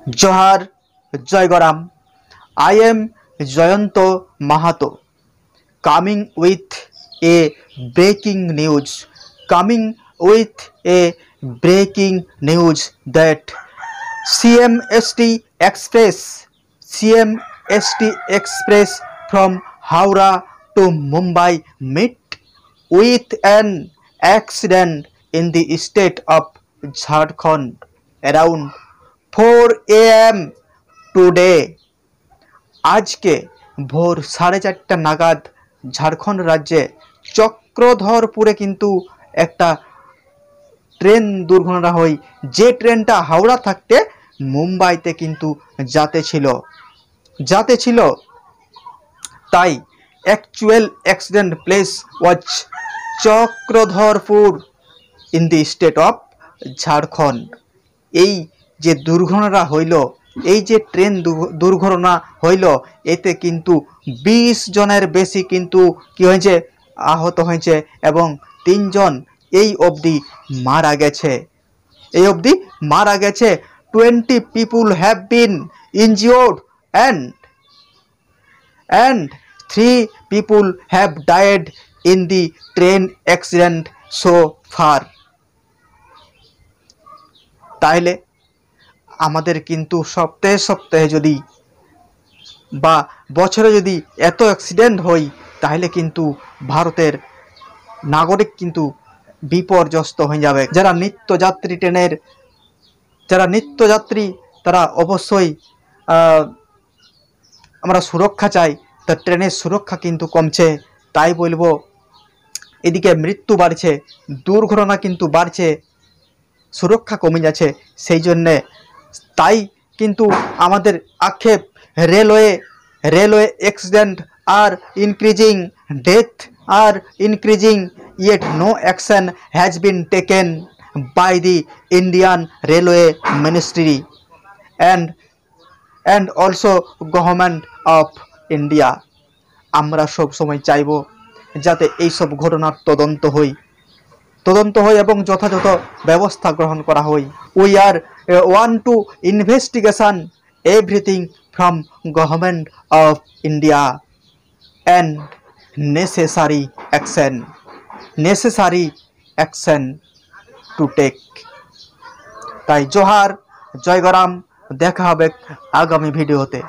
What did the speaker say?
जोहार जय गराम। I am Jayant Mahato coming with a breaking news that CMST Express from Howrah to Mumbai met with an accident in the state of Jharkhand around 4 a.m. today। आज के भोर 4:30 नागाद झारखंड राज्य चक्रधरपुरे किन्तु एकटा ट्रेन दुर्घटना हई जे ट्रेनटा हावड़ा थाकते मुम्बाईते किन्तु जाते छिलो ताई actual accident place was Chakradharpur in the state of Jharkhand. এই যে দুর্ঘটনা হইল, এই যে ট্রেন দুর্ঘটনা হইল, এতে কিন্তু 20 জনের বেশি কিন্তু কি হয়েছে, আহত হয়েছে এবং 3 জন এই অবধি মারা গেছে। 20 people have been injured and 3 people have died in the train accident so far। তাইলে আমাদের কিন্তু সপ্তাহে সপ্তাহে যদি বা বছরে যদি এত অ্যাক্সিডেন্ট হয় তাহলে কিন্তু ভারতের নাগরিক কিন্তু বিপর্যস্ত হয়ে যাবে। যারা নিত্যযাত্রী তারা অবশ্যই আমরা সুরক্ষা চাই, তা ট্রেনের সুরক্ষা কিন্তু কমছে। তাই বলবো এদিকে মৃত্যু বাড়ছে, দুর্ঘটনা কিন্তু বাড়ছে, সুরক্ষা কমে যাচ্ছে। সেই জন্যে তাই কিন্তু আমাদের আক্ষেপ railway accident R increasing, death R increasing, yet no action has been taken by the Indian Railway Ministry and also Government of India। আমরা সব সময় চাইব যাতে এই সব ঘটনার তদন্ত হয় এবং যথাযথ ব্যবস্থা গ্রহণ করা হয়। We are want to investigation everything from government of India and necessary action to take. তাই জোহার জয় গরাম, দেখা হবে আগামী ভিডিওতে।